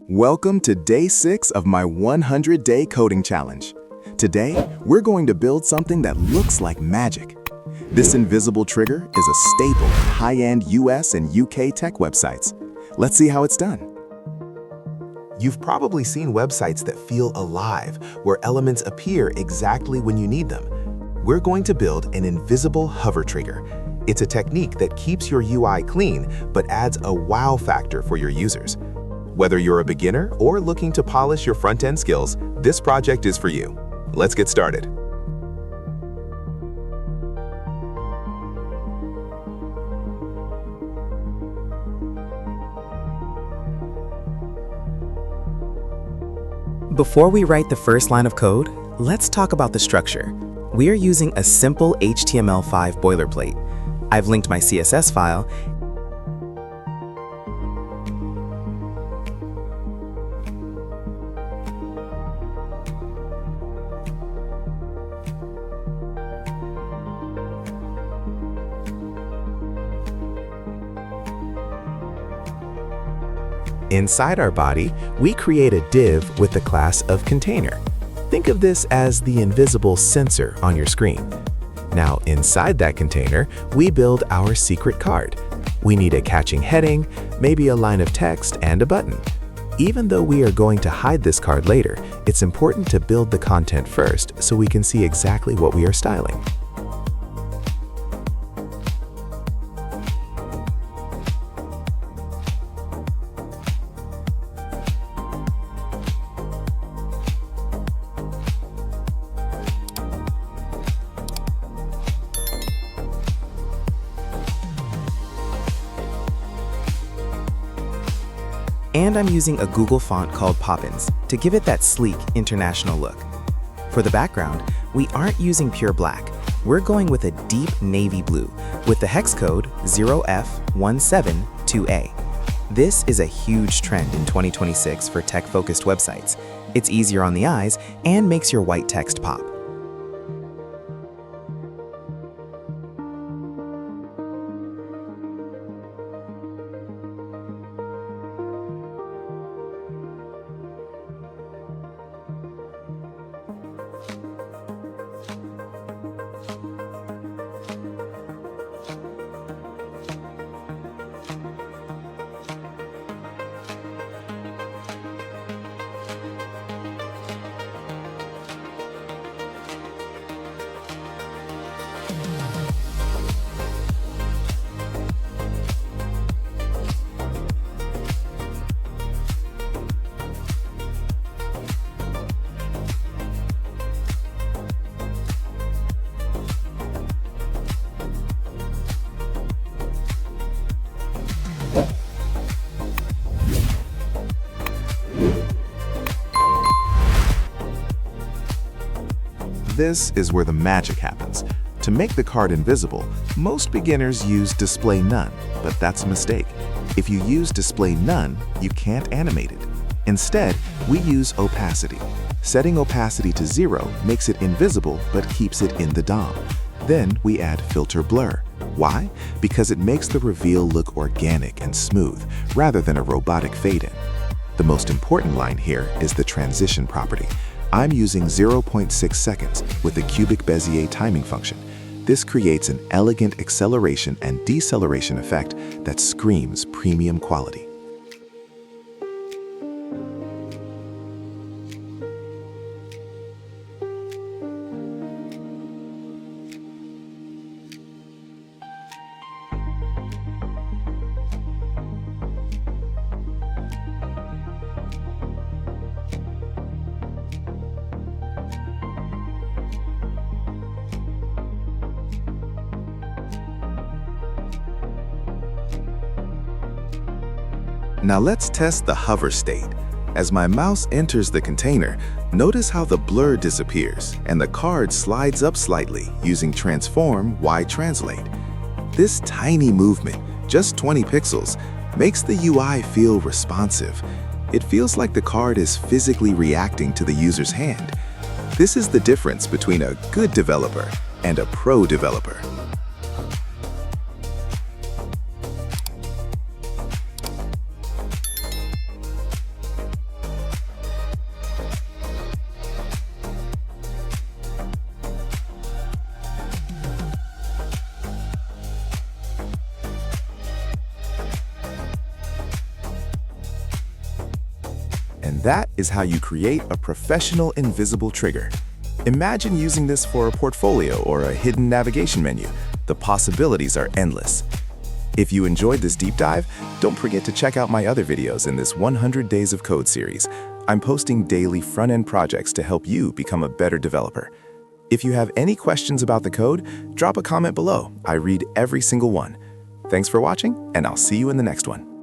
Welcome to day 6 of my 100-day coding challenge. Today, we're going to build something that looks like magic. This invisible trigger is a staple in high-end US and UK tech websites. Let's see how it's done. You've probably seen websites that feel alive, where elements appear exactly when you need them. We're going to build an invisible hover trigger. It's a technique that keeps your UI clean, but adds a wow factor for your users. Whether you're a beginner or looking to polish your front-end skills, this project is for you. Let's get started. Before we write the first line of code, let's talk about the structure. We are using a simple HTML5 boilerplate. I've linked my CSS file. Inside our body, we create a div with the class of container. Think of this as the invisible sensor on your screen. Now, inside that container, we build our secret card. We need a catching heading, maybe a line of text, and a button. Even though we are going to hide this card later, it's important to build the content first so we can see exactly what we are styling. And I'm using a Google font called Poppins to give it that sleek, international look. For the background, we aren't using pure black. We're going with a deep navy blue with the hex code 0F172A. This is a huge trend in 2026 for tech-focused websites. It's easier on the eyes and makes your white text pop. This is where the magic happens. To make the card invisible, most beginners use display none, but that's a mistake. If you use display none, you can't animate it. Instead, we use opacity. Setting opacity to 0 makes it invisible but keeps it in the DOM. Then we add filter blur. Why? Because it makes the reveal look organic and smooth, rather than a robotic fade-in. The most important line here is the transition property. I'm using 0.6 seconds with the cubic-bezier timing function. This creates an elegant acceleration and deceleration effect that screams premium quality. Now let's test the hover state. As my mouse enters the container, notice how the blur disappears and the card slides up slightly using Transform Y Translate. This tiny movement, just 20 pixels, makes the UI feel responsive. It feels like the card is physically reacting to the user's hand. This is the difference between a good developer and a pro developer. And that is how you create a professional invisible trigger. Imagine using this for a portfolio or a hidden navigation menu. The possibilities are endless. If you enjoyed this deep dive, don't forget to check out my other videos in this 100 Days of Code series. I'm posting daily front-end projects to help you become a better developer. If you have any questions about the code, drop a comment below. I read every single one. Thanks for watching, and I'll see you in the next one.